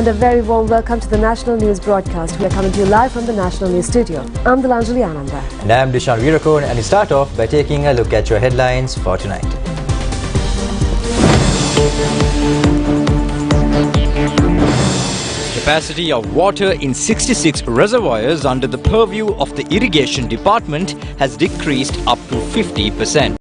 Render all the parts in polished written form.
And a very warm welcome to the National News broadcast. We are coming to you live from the National News studio. I'm Dilanjali Ananda. And I'm Dishan Veerakone, and we start off by taking a look at your headlines for tonight. Capacity of water in 66 reservoirs under the purview of the Irrigation Department has decreased up to 50%.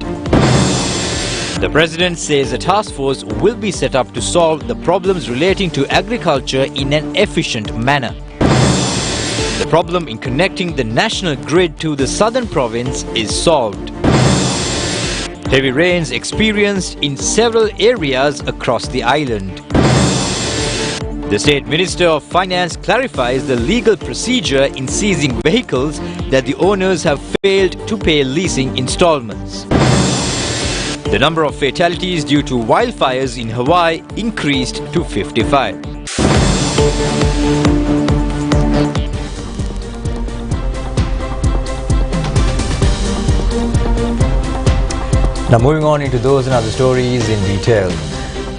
The President says a task force will be set up to solve the problems relating to agriculture in an efficient manner. The problem in connecting the national grid to the southern province is solved. Heavy rains experienced in several areas across the island. The State Minister of Finance clarifies the legal procedure in seizing vehicles that the owners have failed to pay leasing installments. The number of fatalities due to wildfires in Hawaii increased to 55. Now moving on into those and other stories in detail.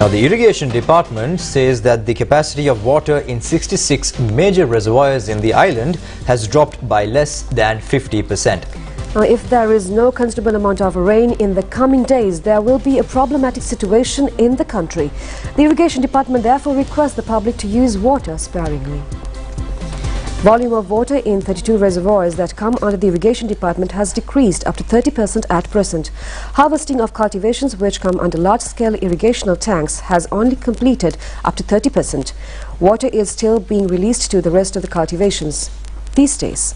Now the Irrigation Department says that the capacity of water in 66 major reservoirs in the island has dropped by less than 50%. Now, if there is no considerable amount of rain in the coming days, there will be a problematic situation in the country. The Irrigation Department therefore requests the public to use water sparingly. Volume of water in 32 reservoirs that come under the Irrigation Department has decreased up to 30% at present. Harvesting of cultivations which come under large-scale irrigational tanks has only completed up to 30%. Water is still being released to the rest of the cultivations these days.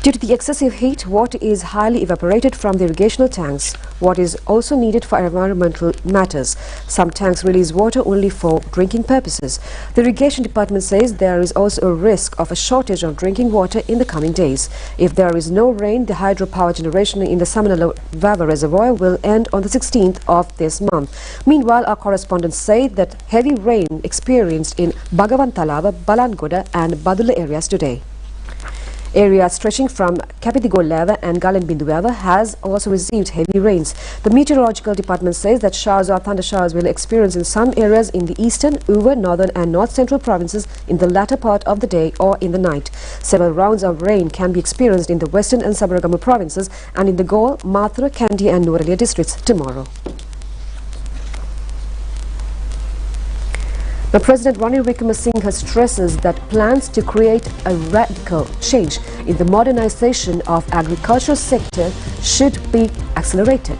Due to the excessive heat, water is highly evaporated from the irrigational tanks. Water is also needed for environmental matters. Some tanks release water only for drinking purposes. The Irrigation Department says there is also a risk of a shortage of drinking water in the coming days. If there is no rain, the hydropower generation in the Samanala Vava Reservoir will end on the 16th of this month. Meanwhile, our correspondents say that heavy rain experienced in Bhagavantalava, Balangoda and Badula areas today. Areas stretching from Kapidigolava and Galenbinduava has also received heavy rains. The Meteorological Department says that showers or thunder showers will experience in some areas in the eastern, Uva, northern and north central provinces in the latter part of the day or in the night. Several rounds of rain can be experienced in the western and Sabaragamu provinces and in the Galle, Mathura, Kandy and Noralia districts tomorrow. Now, President Ranil Wickremesinghe stresses that plans to create a radical change in the modernization of agricultural sector should be accelerated.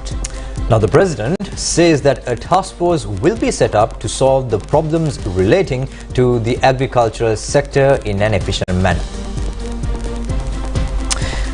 Now the President says that a task force will be set up to solve the problems relating to the agricultural sector in an efficient manner.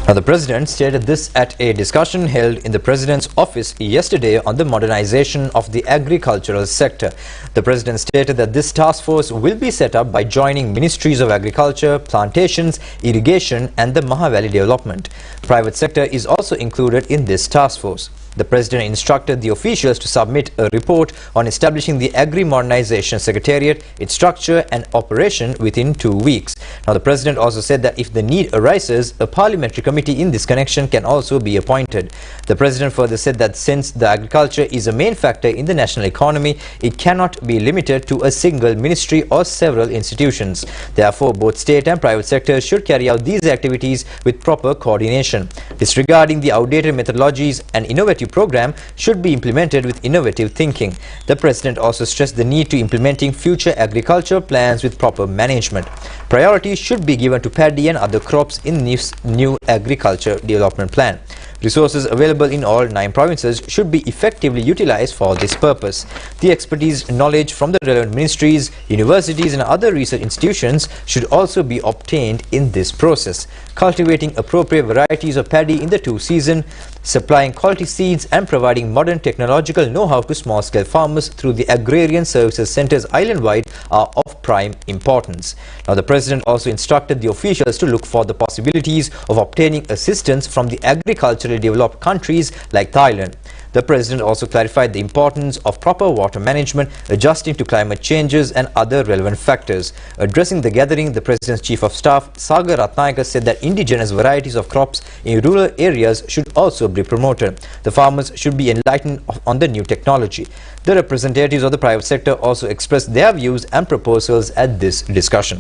Now, the President stated this at a discussion held in the President's office yesterday on the modernization of the agricultural sector. The President stated that this task force will be set up by joining Ministries of Agriculture, Plantations, Irrigation and the Maha Valley Development. Private sector is also included in this task force. The President instructed the officials to submit a report on establishing the Agri-Modernization Secretariat, its structure and operation within 2 weeks. Now, the President also said that if the need arises, a parliamentary committee in this connection can also be appointed. The President further said that since the agriculture is a main factor in the national economy, it cannot be limited to a single ministry or several institutions. Therefore, both state and private sectors should carry out these activities with proper coordination. Disregarding the outdated methodologies and innovative program should be implemented with innovative thinking. The President also stressed the need to implementing future agriculture plans with proper management. Priority should be given to paddy and other crops in this new agriculture development plan. Resources available in all 9 provinces should be effectively utilized for this purpose. The expertise, knowledge from the relevant ministries, universities and other research institutions should also be obtained in this process. Cultivating appropriate varieties of paddy in the 2 season, supplying quality seeds and providing modern technological know-how to small-scale farmers through the agrarian services centers island-wide are of prime importance. Now, the President also instructed the officials to look for the possibilities of obtaining assistance from the agriculturally developed countries like Thailand. The President also clarified the importance of proper water management, adjusting to climate changes and other relevant factors. Addressing the gathering, the President's Chief of Staff, Sagar Ratnayaka, said that indigenous varieties of crops in rural areas should also be promoted. The farmers should be enlightened on the new technology. The representatives of the private sector also expressed their views and proposals at this discussion.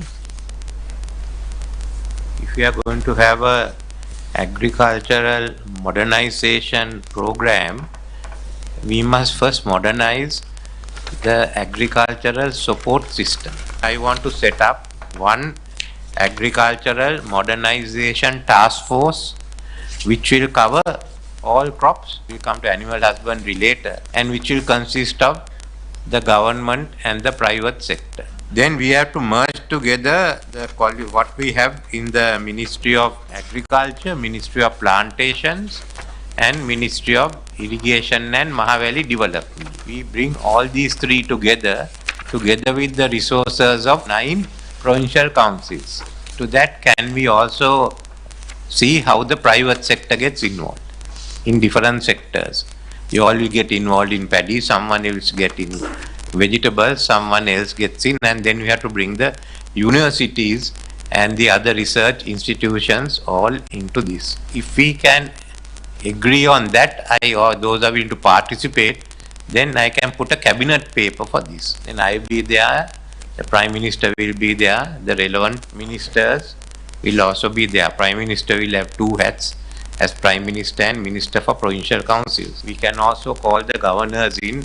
If we are going to have a agricultural modernization program, we must first modernize the agricultural support system. I want to set up one agricultural modernization task force which will cover all crops. We will come to animal husbandry later, and which will consist of the government and the private sector. Then we have to merge together what we have in the Ministry of Agriculture, Ministry of Plantations and Ministry of Irrigation and Mahavalley Development. We bring all these three together with the resources of 9 provincial councils. To that, can we also see how the private sector gets involved in different sectors? You all will get involved in paddy, someone else get in vegetables, someone else gets in, and then we have to bring the universities and the other research institutions all into this. If we can agree on that, or those are willing to participate, then I can put a cabinet paper for this. Then I will be there, the Prime Minister will be there, the relevant ministers will also be there. Prime Minister will have 2 hats as Prime Minister and Minister for Provincial Councils. We can also call the governors in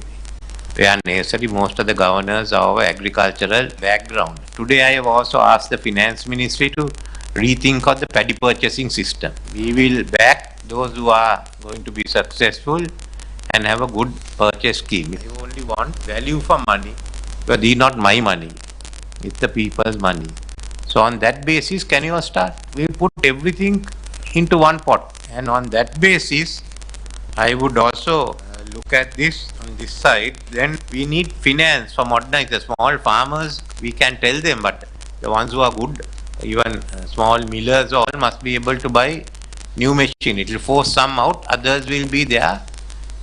where necessary. Most of the governors are of agricultural background. Today I have also asked the Finance Ministry to rethink of the paddy purchasing system. We will back those who are going to be successful and have a good purchase scheme. If you only want value for money, but these not my money, it's the people's money. So on that basis, can you start? We put everything into one pot, and on that basis, I would also look at this on this side. Then we need finance for modernize the small farmers. We can tell them, but the ones who are good, even small millers, all must be able to buy new machine. It will force some out, others will be there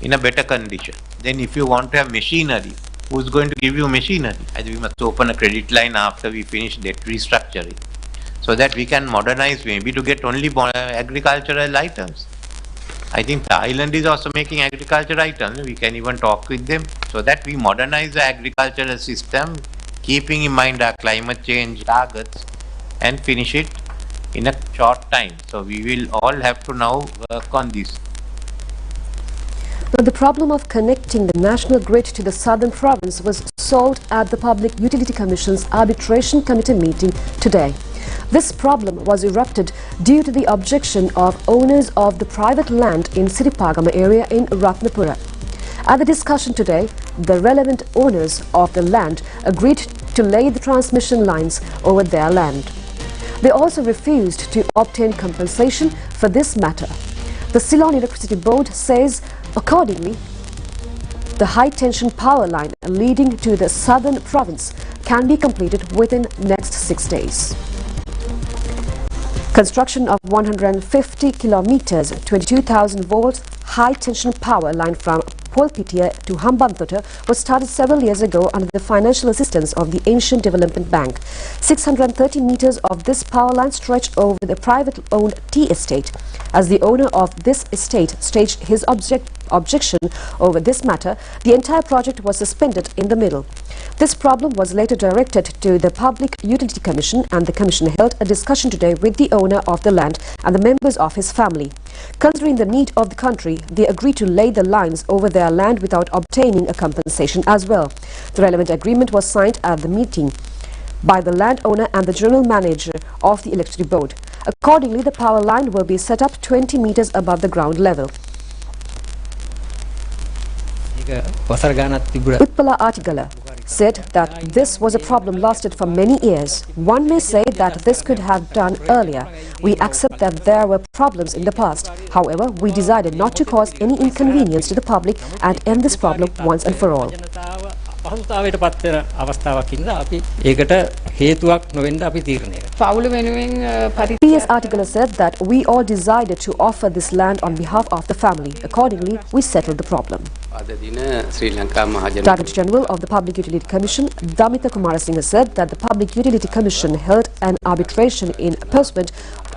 in a better condition. Then if you want to have machinery, who is going to give you machinery? I think we must open a credit line after we finish debt restructuring, so that we can modernize, maybe to get only agricultural items. I think Thailand is also making agricultural items. We can even talk with them so that we modernize the agricultural system, keeping in mind our climate change targets, and finish it in a short time. So we will all have to now work on this. Now, the problem of connecting the national grid to the southern province was solved at the Public Utility Commission's Arbitration Committee meeting today. This problem was erupted due to the objection of owners of the private land in Siripagama area in Ratnapura. At the discussion today, the relevant owners of the land agreed to lay the transmission lines over their land. They also refused to obtain compensation for this matter. The Ceylon Electricity Board says, accordingly, the high-tension power line leading to the southern province can be completed within next 6 days. Construction of 150 kilometers, 22,000 volts high-tension power line from Polpitia to Hambantota was started several years ago under the financial assistance of the Asian Development Bank. 630 meters of this power line stretched over the private-owned tea estate. As the owner of this estate staged his objection over this matter, the entire project was suspended in the middle. This problem was later directed to the Public Utility Commission, and the Commission held a discussion today with the owner of the land and the members of his family. Considering the need of the country, they agreed to lay the lines over their land without obtaining a compensation as well. The relevant agreement was signed at the meeting by the landowner and the general manager of the electricity board. Accordingly, the power line will be set up 20 meters above the ground level. Utpala Artigala said that this was a problem lasted for many years. One may say that this could have done earlier. We accept that there were problems in the past. However, we decided not to cause any inconvenience to the public and end this problem once and for all. හේතුවක් නොවෙන්න අපි තීරණය කරා. PS article said that we all decided to offer this land on behalf of the family. Accordingly, we settled the problem. Director General of the Public Utility Commission, Damita Kumarasinghe, said that the Public Utility Commission held an arbitration in pursuant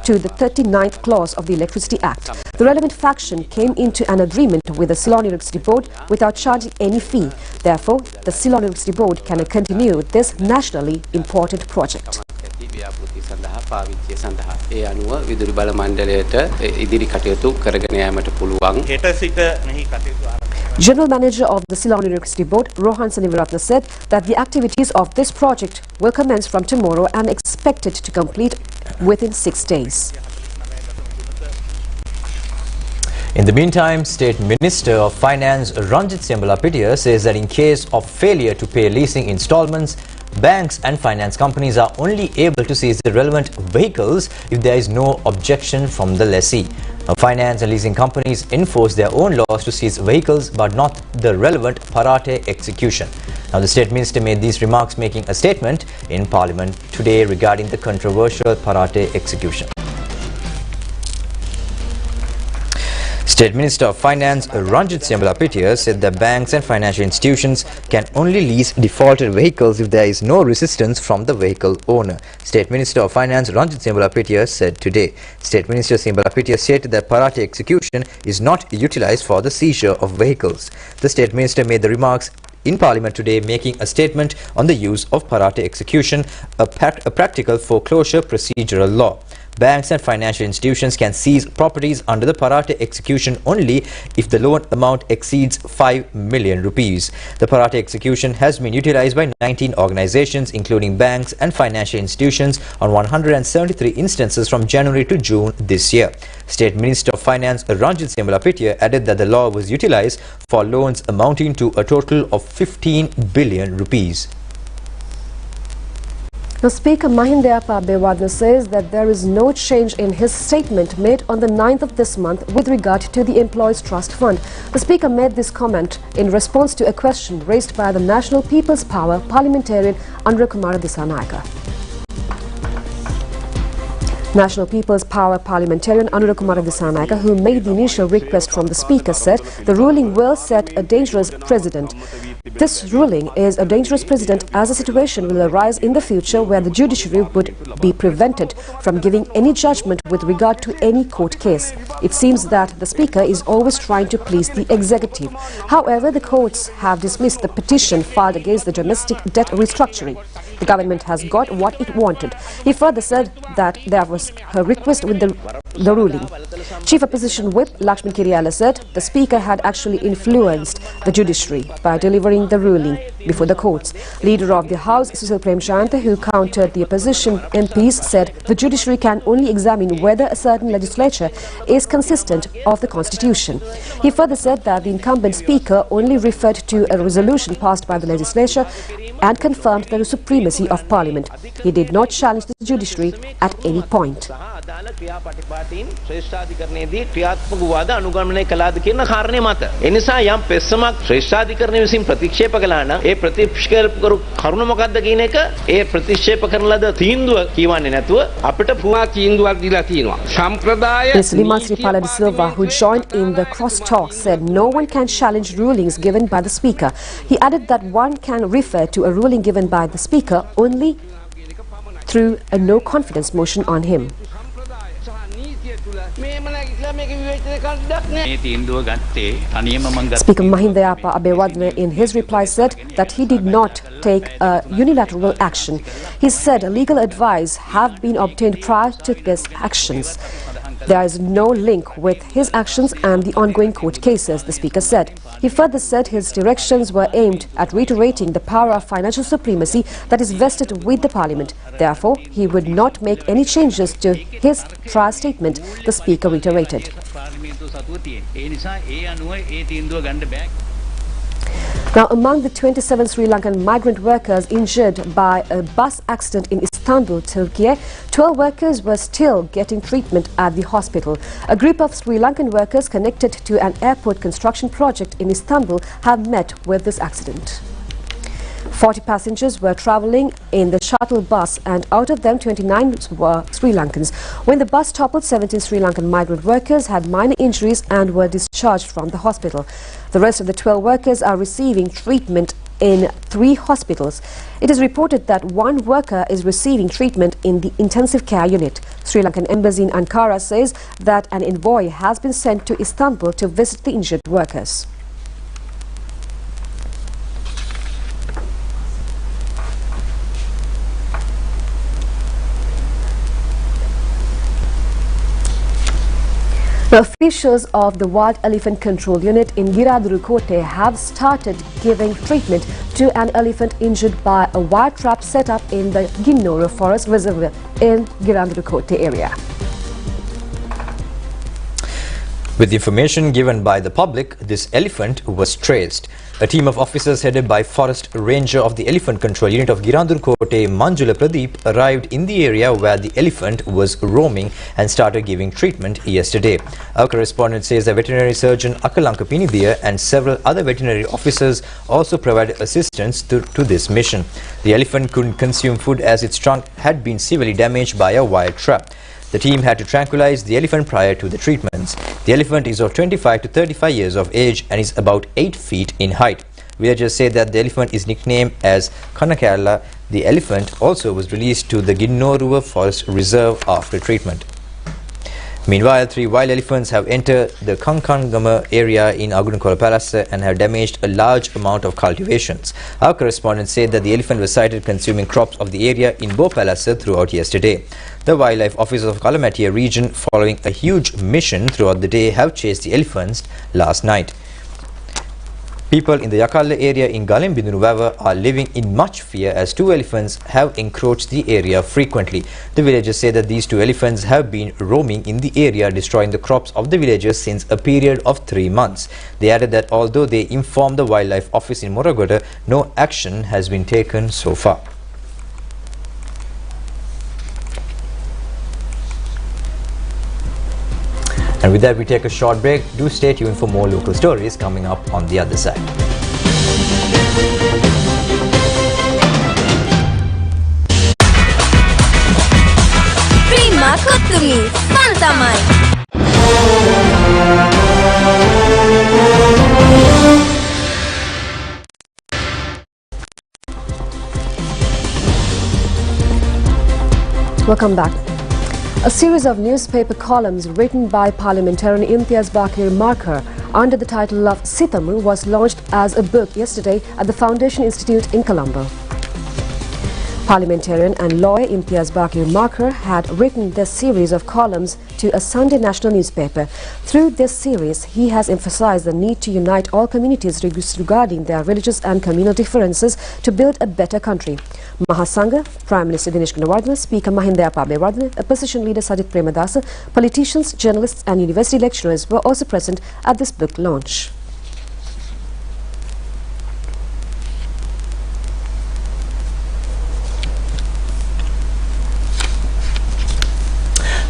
to the 39th clause of the Electricity Act. The relevant faction came into an agreement with the Ceylon Electricity Board without charging any fee. Therefore, the Ceylon Electricity Board can continue this nationally important project. General Manager of the Ceylon Electricity Board, Rohan Sanivaratna, said that the activities of this project will commence from tomorrow and expected to complete within 6 days. In the meantime, State Minister of Finance Ranjit says that in case of failure to pay leasing installments, banks and finance companies are only able to seize the relevant vehicles if there is no objection from the lessee. Now, finance and leasing companies enforce their own laws to seize vehicles but not the relevant parate execution. Now, the State Minister made these remarks making a statement in Parliament today regarding the controversial parate execution. State Minister of Finance Ranjit said that banks and financial institutions can only lease defaulted vehicles if there is no resistance from the vehicle owner. State Minister of Finance Ranjit said today. State Minister stated that parate execution is not utilized for the seizure of vehicles. The State Minister made the remarks in Parliament today, making a statement on the use of parate execution, a practical foreclosure procedural law. Banks and financial institutions can seize properties under the parate execution only if the loan amount exceeds 5 million rupees. The parate execution has been utilized by 19 organizations, including banks and financial institutions, on 173 instances from January to June this year. State Minister of Finance Ranjit added that the law was utilized for loans amounting to a total of 15 billion rupees. Now, Speaker Mahindayappa Abeywadne says that there is no change in his statement made on the 9th of this month with regard to the Employees Trust Fund. The Speaker made this comment in response to a question raised by the National People's Power parliamentarian Anurakkumara Dissanayake. National People's Power parliamentarian Anurakkumara Dissanayake, who made the initial request from the Speaker, said the ruling will set a dangerous precedent. This ruling is a dangerous precedent as a situation will arise in the future where the judiciary would be prevented from giving any judgment with regard to any court case. It seems that the Speaker is always trying to please the executive. However, the courts have dismissed the petition filed against the domestic debt restructuring. The government has got what it wanted. He further said that there was a request with the ruling. Chief Opposition Whip Lakshman Kiriyala said the Speaker had actually influenced the judiciary by delivering the ruling before the courts. Leader of the House, Susil Premchand, who countered the opposition MPs, said the judiciary can only examine whether a certain legislature is consistent of the constitution. He further said that the incumbent Speaker only referred to a resolution passed by the legislature and confirmed the supremacy of Parliament. He did not challenge the judiciary at any point. Sripala De Silva, who joined in the crosstalk, said no one can challenge rulings given by the Speaker. He added that one can refer to a ruling given by the Speaker only through a no-confidence motion on him. Speaker Mahindayappa Abeywadne in his reply said that he did not take a unilateral action. He said legal advice have been obtained prior to his actions. There is no link with his actions and the ongoing court cases, the Speaker said. He further said his directions were aimed at reiterating the power of financial supremacy that is vested with the Parliament. Therefore, he would not make any changes to his prior statement, the Speaker reiterated. Now, among the 27 Sri Lankan migrant workers injured by a bus accident in Istanbul, Turkey, 12 workers were still getting treatment at the hospital. A group of Sri Lankan workers connected to an airport construction project in Istanbul have met with this accident. 40 passengers were travelling in the shuttle bus, and out of them 29 were Sri Lankans. When the bus toppled, 17 Sri Lankan migrant workers had minor injuries and were discharged from the hospital. The rest of the 12 workers are receiving treatment in 3 hospitals. It is reported that 1 worker is receiving treatment in the intensive care unit. Sri Lankan embassy in Ankara says that an envoy has been sent to Istanbul to visit the injured workers. The officials of the Wild Elephant Control Unit in Girandurukote have started giving treatment to an elephant injured by a wire trap set up in the Ginnora Forest Reservoir in Girandurukote area. With information given by the public, this elephant was traced. A team of officers headed by Forest Ranger of the Elephant Control Unit of Girandurukote, Manjula Pradeep, arrived in the area where the elephant was roaming and started giving treatment yesterday. Our correspondent says that veterinary surgeon Akalanka Pinidhiya and several other veterinary officers also provided assistance to this mission. The elephant couldn't consume food as its trunk had been severely damaged by a wire trap. The team had to tranquilize the elephant prior to the treatments. The elephant is of 25 to 35 years of age and is about 8 feet in height. Villagers say that the elephant is nicknamed as Kanakerala. The elephant also was released to the Ginnoruwa Forest Reserve after treatment. Meanwhile, 3 wild elephants have entered the Kankangama area in Agunkola Palace and have damaged a large amount of cultivations. Our correspondent said that the elephant was sighted consuming crops of the area in Bo Palace throughout yesterday. The wildlife officers of Kalamatia region, following a huge mission throughout the day, have chased the elephants last night. People in the Yakalla area in Galembindunu are living in much fear as 2 elephants have encroached the area frequently. The villagers say that these 2 elephants have been roaming in the area, destroying the crops of the villagers since a period of 3 months. They added that although they informed the wildlife office in Moragoda, no action has been taken so far. And with that, we take a short break. Do stay tuned for more local stories coming up on the other side. Prima Kutumi, Pantamai. Welcome back. A series of newspaper columns written by parliamentarian Imtiaz Bakerman under the title of Sitamu was launched as a book yesterday at the Foundation Institute in Colombo. Parliamentarian and lawyer Imtiaz Bakerman had written this series of columns to a Sunday national newspaper. Through this series, he has emphasized the need to unite all communities regarding their religious and communal differences to build a better country. Mahasanga, Prime Minister Dinesh Gunawardena, Speaker Mahinda Pabewardena, Opposition Leader Sajid Premadasa, politicians, journalists and university lecturers were also present at this book launch.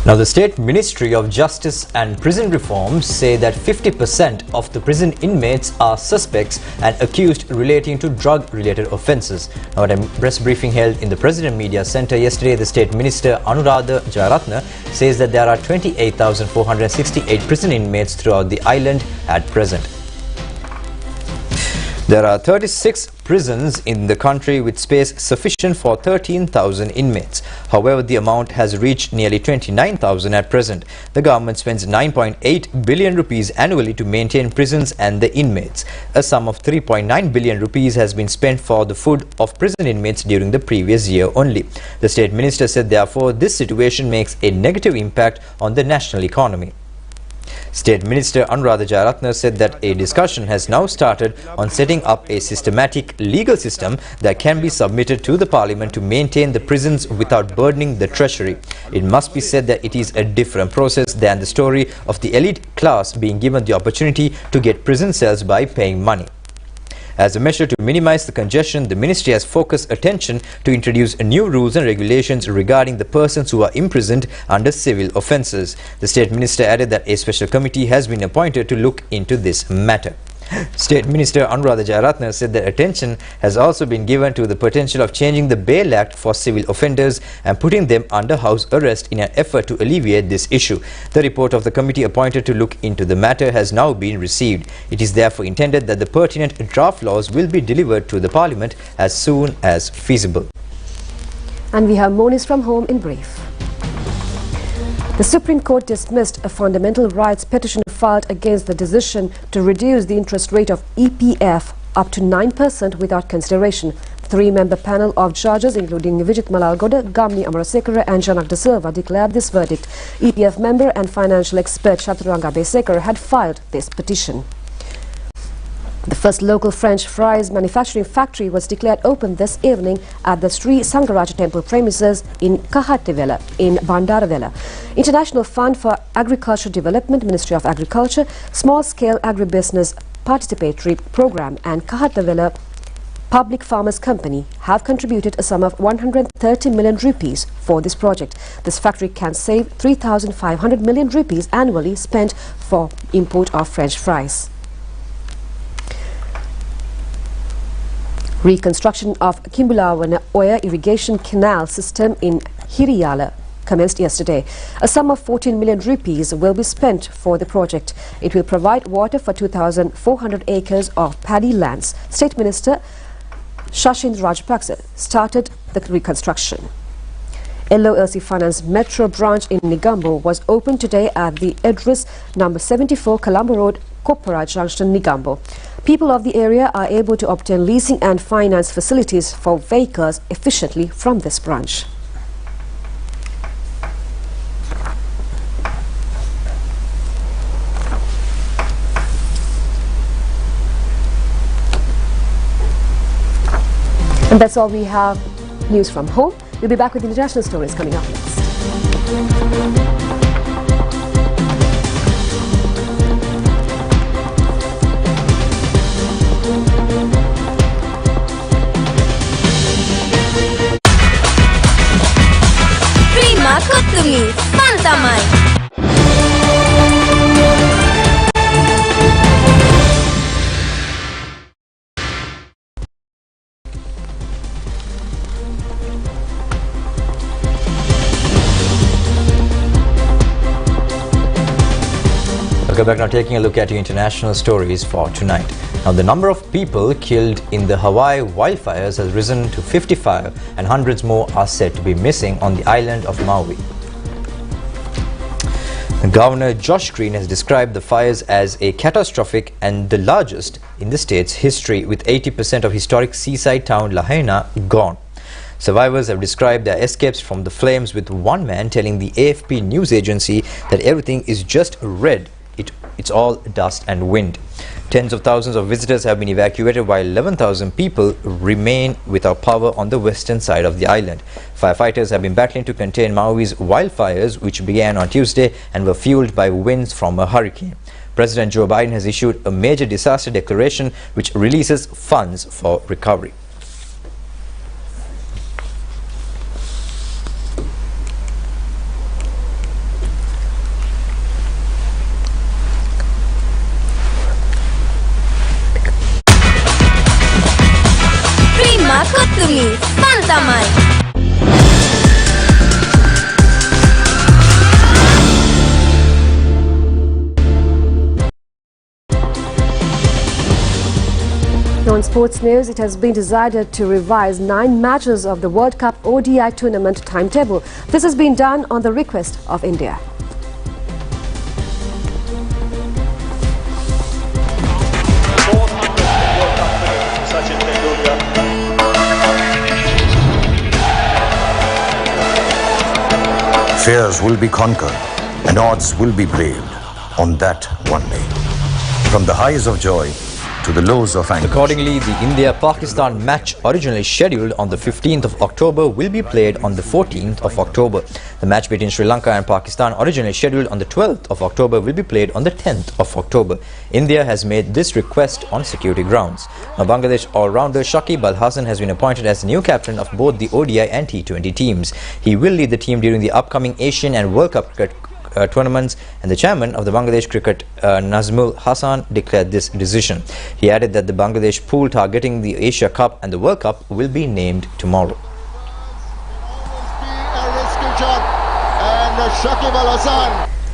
Now, the State Ministry of Justice and Prison Reforms say that 50% of the prison inmates are suspects and accused relating to drug-related offences. Now, at a press briefing held in the President Media Centre yesterday, the State Minister Anuradha Jayaratne says that there are 28,468 prison inmates throughout the island at present. There are 36 prisons in the country with space sufficient for 13,000 inmates. However, the amount has reached nearly 29,000 at present. The government spends 9.8 billion rupees annually to maintain prisons and the inmates. A sum of 3.9 billion rupees has been spent for the food of prison inmates during the previous year only. The State Minister said, therefore, this situation makes a negative impact on the national economy. State Minister Anuradha Jayaratne said that a discussion has now started on setting up a systematic legal system that can be submitted to the Parliament to maintain the prisons without burdening the treasury. It must be said that it is a different process than the story of the elite class being given the opportunity to get prison cells by paying money. As a measure to minimize the congestion, the ministry has focused attention to introduce new rules and regulations regarding the persons who are imprisoned under civil offences. The State Minister added that a special committee has been appointed to look into this matter. State Minister Anuradha Jayaratne said that attention has also been given to the potential of changing the Bail Act for civil offenders and putting them under house arrest in an effort to alleviate this issue. The report of the committee appointed to look into the matter has now been received. It is therefore intended that the pertinent draft laws will be delivered to the Parliament as soon as feasible. And we have more news from home in brief. The Supreme Court dismissed a fundamental rights petition filed against the decision to reduce the interest rate of EPF up to 9% without consideration. The three-member panel of judges, including Vijit Malalgoda, Gamni Amarasekara and Janak De Silva, declared this verdict. EPF member and financial expert Chaturanga Besekar had filed this petition. The first local French fries manufacturing factory was declared open this evening at the Sri Sangaraja temple premises in Kahattivela in Bandaravela. International Fund for Agriculture Development, Ministry of Agriculture, Small Scale Agribusiness Participatory Program and Kahattivela Public Farmers Company have contributed a sum of 130 million rupees for this project. This factory can save 3,500 million rupees annually spent for import of French fries. Reconstruction of Kimbulawana Oya irrigation canal system in Hiriyala commenced yesterday. A sum of 14 million rupees will be spent for the project. It will provide water for 2,400 acres of paddy lands. State Minister Shashindra Rajapaksa started the reconstruction. LOLC Finance Metro branch in Negombo was opened today at the address number 74 Colombo Road, Koppara Junction, Negombo. People of the area are able to obtain leasing and finance facilities for vehicles efficiently from this branch. And that's all we have news from home. We'll be back with international stories coming up next. Prima Kottumi, Pantamai. Welcome back. Now taking a look at your international stories for tonight. Now the number of people killed in the Hawaii wildfires has risen to 55 and hundreds more are said to be missing on the island of Maui. Governor Josh Green has described the fires as a catastrophic and the largest in the state's history, with 80% of historic seaside town Lahaina gone. Survivors have described their escapes from the flames, with one man telling the AFP news agency that everything is just red. It's all dust and wind. Tens of thousands of visitors have been evacuated while 11,000 people remain without power on the western side of the island. Firefighters have been battling to contain Maui's wildfires, which began on Tuesday and were fueled by winds from a hurricane. President Joe Biden has issued a major disaster declaration which releases funds for recovery. Kottumi, Pantamai. On sports news, it has been decided to revise 9 matches of the World Cup ODI tournament timetable. This has been done on the request of India. Fears will be conquered and odds will be braved on that one day. From the highs of joy to the lows of anger. Accordingly, the India-Pakistan match, originally scheduled on the 15th of October, will be played on the 14th of October. The match between Sri Lanka and Pakistan, originally scheduled on the 12th of October, will be played on the 10th of October. India has made this request on security grounds. Now, Bangladesh all-rounder Shakib Al Hasan has been appointed as the new captain of both the ODI and T20 teams. He will lead the team during the upcoming Asian and World Cup tournaments, and the chairman of the Bangladesh Cricket, Nazmul Hassan, declared this decision. He added that the Bangladesh pool targeting the Asia Cup and the World Cup will be named tomorrow.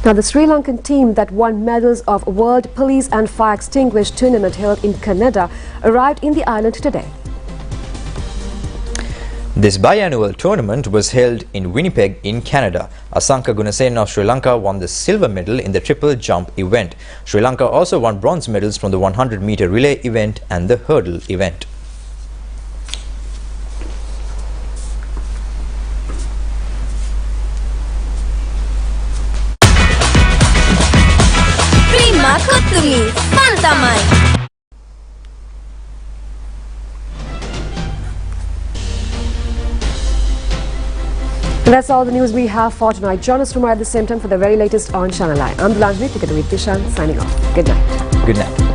Now, the Sri Lankan team that won medals of World Police and Fire Extinguish tournament held in Canada arrived in the island today. This biannual tournament was held in Winnipeg in Canada. Asanka Gunasen of Sri Lanka won the silver medal in the triple jump event. Sri Lanka also won bronze medals from the 100-meter relay event and the hurdle event. Prima Kutumi, Pantamai. And that's all the news we have for tonight. Join us tomorrow at the same time for the very latest on Channel Eye. I'm Lankan, signing off. Good night. Good night.